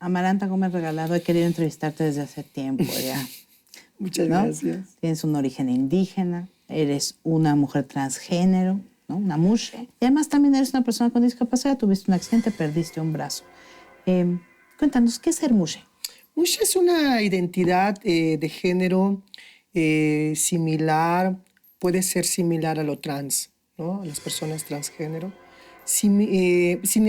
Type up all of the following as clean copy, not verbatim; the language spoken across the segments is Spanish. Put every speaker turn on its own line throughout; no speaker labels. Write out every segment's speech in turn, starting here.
Amaranta Gómez Regalado, he querido entrevistarte desde hace tiempo ya.
Muchas
¿no?
gracias.
Tienes un origen indígena, eres una mujer transgénero, ¿no? Una mushe. Y además también eres una persona con discapacidad, tuviste un accidente, perdiste un brazo. Cuéntanos, ¿qué es ser mushe?
Mushe es una identidad de género similar, puede ser similar a lo trans, ¿no? A las personas transgénero. Sin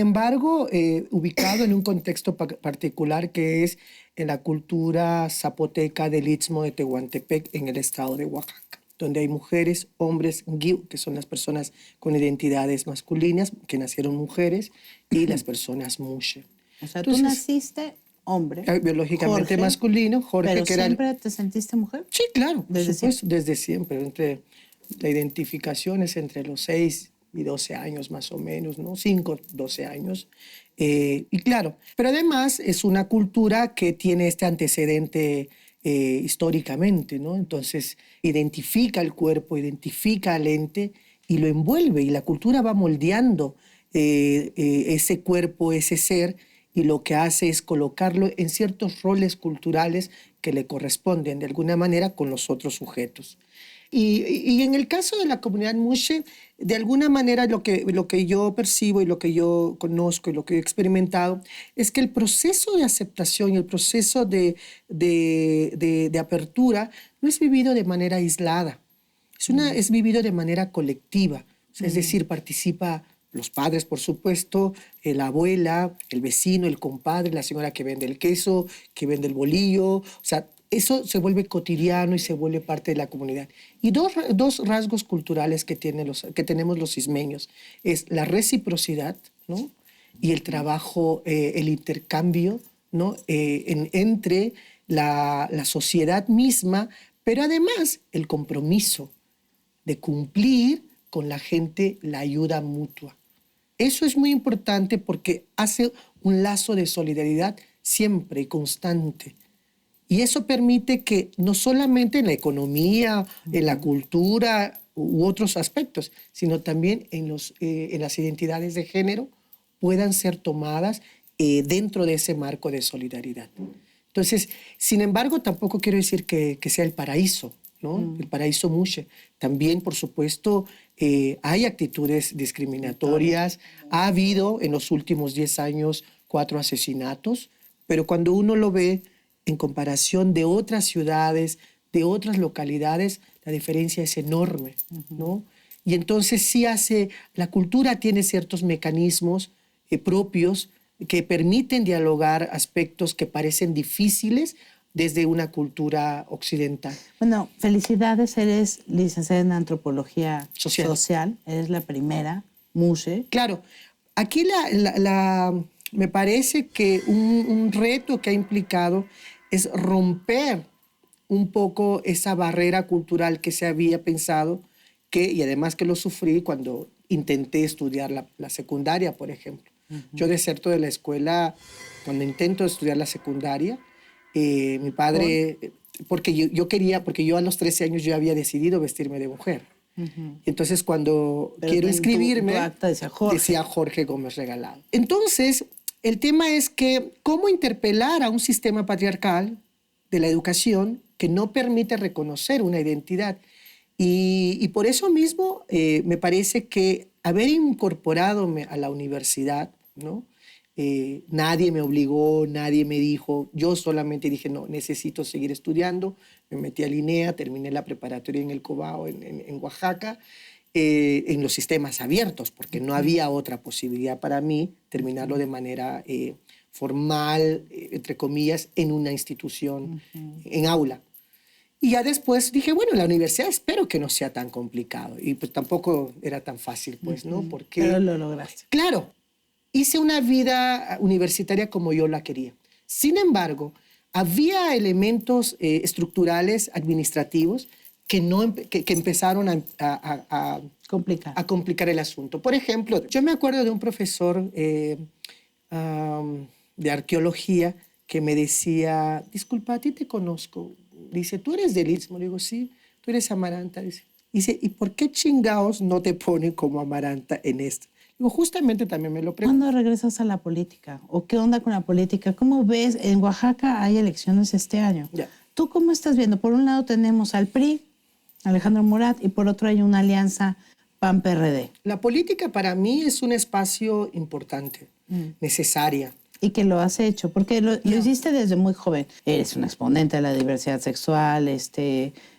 embargo, ubicado en un contexto particular que es en la cultura zapoteca del Istmo de Tehuantepec, en el estado de Oaxaca, donde hay mujeres, hombres, Ngiu, que son las personas con identidades masculinas, que nacieron mujeres, y las personas mushe.
O sea,
Entonces,
tú naciste hombre,
biológicamente
Jorge,
masculino, Jorge,
pero
que era
¿siempre te sentiste mujer?
Sí, claro, por
Desde
supuesto, desde siempre. La identificación es entre los 6 y 12 años más o menos, ¿no? 5, 12 años. Y claro, pero además es una cultura que tiene este antecedente históricamente, ¿no? Entonces identifica el cuerpo, identifica al ente y lo envuelve, y la cultura va moldeando ese cuerpo, ese ser, y lo que hace es colocarlo en ciertos roles culturales que le corresponden de alguna manera con los otros sujetos. Y en el caso de la comunidad mushe, de alguna manera lo que yo percibo y lo que yo conozco y lo que he experimentado es que el proceso de aceptación y el proceso de apertura no es vivido de manera aislada, es vivido de manera colectiva, o sea, es decir, participa los padres, por supuesto, la abuela, el vecino, el compadre, la señora que vende el queso, que vende el bolillo. O sea, eso se vuelve cotidiano y se vuelve parte de la comunidad. Y dos rasgos culturales que tenemos los ismeños es la reciprocidad, ¿no? Y el trabajo, el intercambio, ¿no? Entre la sociedad misma, pero además el compromiso de cumplir con la gente la ayuda mutua. Eso es muy importante porque hace un lazo de solidaridad siempre y constante. Y eso permite que no solamente en la economía, en la cultura u otros aspectos, sino también en las identidades de género puedan ser tomadas dentro de ese marco de solidaridad. Entonces, sin embargo, tampoco quiero decir que sea el paraíso, ¿no? El paraíso mushe. También, por supuesto, hay actitudes discriminatorias. Ha habido en los últimos 10 años 4 asesinatos, pero cuando uno lo ve en comparación de otras ciudades, de otras localidades, la diferencia es enorme, ¿no? Y entonces la cultura tiene ciertos mecanismos propios que permiten dialogar aspectos que parecen difíciles desde una cultura occidental.
Bueno, felicidades, eres licenciada en Antropología Social, eres la primera mushe.
Claro, aquí me parece que un reto que ha implicado es romper un poco esa barrera cultural que se había pensado, y además que lo sufrí cuando intenté estudiar la secundaria, por ejemplo. Yo deserto de la escuela cuando intento estudiar la secundaria. Mi padre, porque yo a los 13 años yo había decidido vestirme de mujer. Entonces cuando quiero inscribirme,
tu acta
decía Jorge Gómez Regalado. Entonces, el tema es que cómo interpelar a un sistema patriarcal de la educación que no permite reconocer una identidad. Y por eso mismo me parece que haber incorporado a la universidad, ¿no? Nadie me obligó, nadie me dijo, yo solamente dije, no, necesito seguir estudiando. Me metí a Linea, terminé la preparatoria en el Cobao, en Oaxaca, en los sistemas abiertos, porque no había otra posibilidad para mí terminarlo de manera formal, entre comillas, en una institución, en aula. Y ya después dije, bueno, la universidad espero que no sea tan complicado. Y pues tampoco era tan fácil, pues, ¿no? Porque,
pero lo lograste.
Claro, hice una vida universitaria como yo la quería. Sin embargo, había elementos estructurales, administrativos, que empezaron a complicar el asunto. Por ejemplo, yo me acuerdo de un profesor de arqueología que me decía, disculpa, a ti te conozco. Dice, ¿tú eres del Istmo? Le digo, sí. ¿Tú eres Amaranta? Dice, ¿y por qué chingados no te ponen como Amaranta en esto? Digo, justamente también me lo pregunto.
¿Cuándo regresas a la política? ¿O qué onda con la política? ¿Cómo ves? En Oaxaca hay elecciones este año.
Ya.
¿Tú cómo estás viendo? Por un lado tenemos al PRI, Alejandro Murat, y por otro hay una alianza PAN-PRD.
La política para mí es un espacio importante, necesaria.
Y que lo has hecho, porque lo hiciste desde muy joven. Eres un exponente de la diversidad sexual,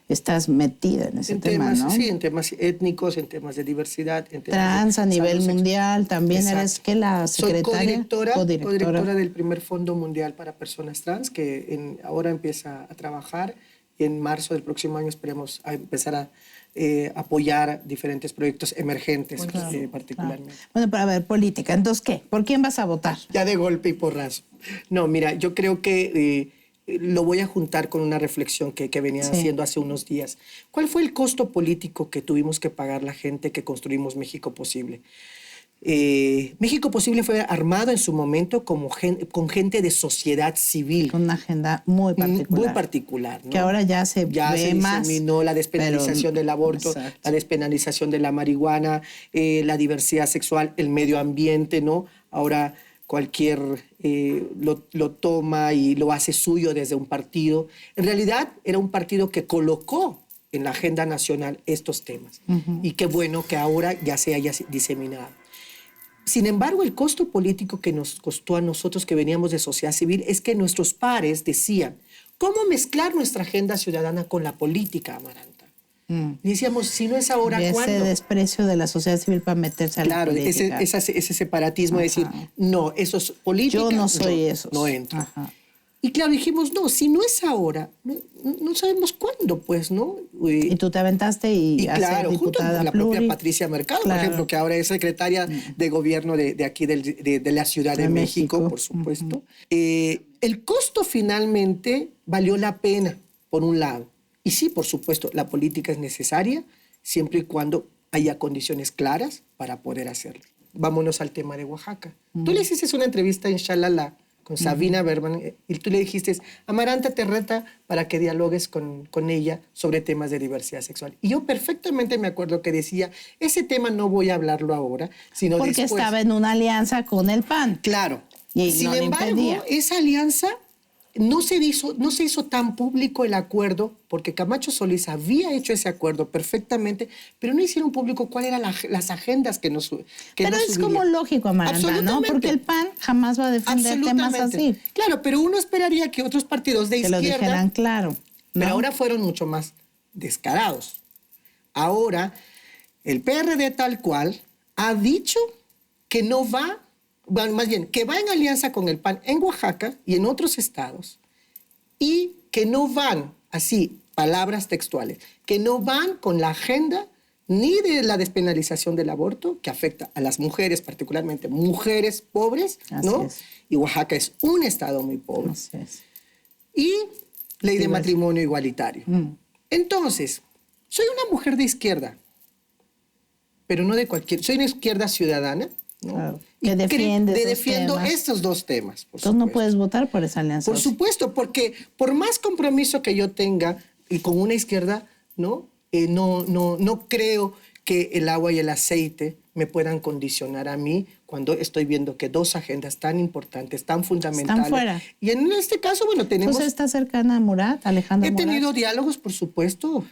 estás metida en ese tema,
temas,
¿no?
Sí, en temas étnicos, en temas de diversidad. En temas
Trans a nivel mundial, también
Exacto.
eres, ¿qué? La secretaria.
Soy codirectora del primer Fondo Mundial para Personas Trans, que ahora empieza a trabajar y en marzo del próximo año esperemos a empezar a apoyar diferentes proyectos emergentes, particularmente.
Claro. Bueno, pero a ver, política, entonces, ¿qué? ¿Por quién vas a votar?
Ya de golpe y porrazo. No, mira, yo creo que lo voy a juntar con una reflexión que venía haciendo hace unos días. ¿Cuál fue el costo político que tuvimos que pagar la gente que construimos México Posible? México Posible fue armado en su momento con gente de sociedad civil.
Con una agenda muy particular.
Muy particular, ¿no?
Que ahora ya se ve más.
Diseminó la despenalización del aborto,
exacto.
la despenalización de la marihuana, la diversidad sexual, el medio ambiente, ¿no? Ahora cualquier lo toma y lo hace suyo desde un partido. En realidad era un partido que colocó en la agenda nacional estos temas. Y qué bueno que ahora ya se haya diseminado. Sin embargo, el costo político que nos costó a nosotros que veníamos de sociedad civil es que nuestros pares decían, ¿cómo mezclar nuestra agenda ciudadana con la política, Amaranta? Y decíamos, si no es ahora, ¿cuándo?
Ese desprecio de la sociedad civil para meterse a la política.
Claro, ese separatismo de decir, no, eso es política.
Yo no soy eso.
No entro. Ajá. Y claro, dijimos, no, si no es ahora, no sabemos cuándo, pues, ¿no?
Y tú te aventaste y
claro, junto con la propia Patricia Mercado,
claro.
por ejemplo, que ahora es secretaria de gobierno de aquí, de la Ciudad de México, por supuesto. El costo finalmente valió la pena, por un lado. Y sí, por supuesto, la política es necesaria siempre y cuando haya condiciones claras para poder hacerlo. Vámonos al tema de Oaxaca. Tú le hiciste una entrevista en Shalala con Sabina Berman, y tú le dijiste, Amaranta te reta para que dialogues con ella sobre temas de diversidad sexual. Y yo perfectamente me acuerdo que decía, ese tema no voy a hablarlo ahora, sino
porque
después.
Porque estaba en una alianza con el PAN.
Claro.
Y
sin
no
embargo, esa alianza no se hizo tan público el acuerdo, porque Camacho Solís había hecho ese acuerdo perfectamente, pero no hicieron público cuáles eran las agendas que nos
Pero
nos
es
subirían.
como lógico, Amaranta, ¿no? Porque el PAN jamás va a defender temas así.
Claro, pero uno esperaría que otros partidos de izquierda...
Que lo dijeran claro. ¿no?
Pero ahora fueron mucho más descarados. Ahora, el PRD tal cual ha dicho que no va... Bueno, más bien, que va en alianza con el PAN en Oaxaca y en otros estados y que no van, así, palabras textuales, que no van con la agenda ni de la despenalización del aborto, que afecta a las mujeres, particularmente mujeres pobres, ¿no?
Así es.
Y Oaxaca es un estado muy pobre.
Así es.
Y ley de matrimonio igualitario. Entonces, soy una mujer de izquierda, pero no de cualquier... Soy una izquierda ciudadana, ¿no?
Claro. Que defiendo
estos dos temas.
Entonces no puedes votar por esa alianza.
Por supuesto, porque por más compromiso que yo tenga y con una izquierda, no creo que el agua y el aceite me puedan condicionar a mí cuando estoy viendo que dos agendas tan importantes, tan fundamentales.
Están fuera.
Y en este caso, bueno, tenemos...
¿Usted está cercana a Murat, Alejandro Murat?
He tenido diálogos, por supuesto.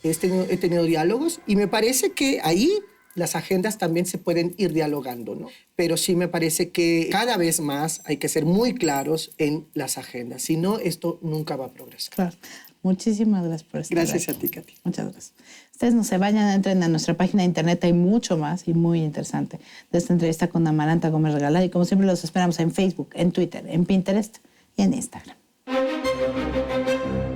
He tenido diálogos y me parece que ahí las agendas también se pueden ir dialogando, ¿no? Pero sí me parece que cada vez más hay que ser muy claros en las agendas. Si no, esto nunca va a progresar.
Claro. Muchísimas gracias por estar
Gracias
aquí.
a ti, Katy.
Muchas gracias. Ustedes no se vayan, entren a nuestra página de internet, hay mucho más y muy interesante de esta entrevista con Amaranta Gómez Regalado. Y como siempre los esperamos en Facebook, en Twitter, en Pinterest y en Instagram.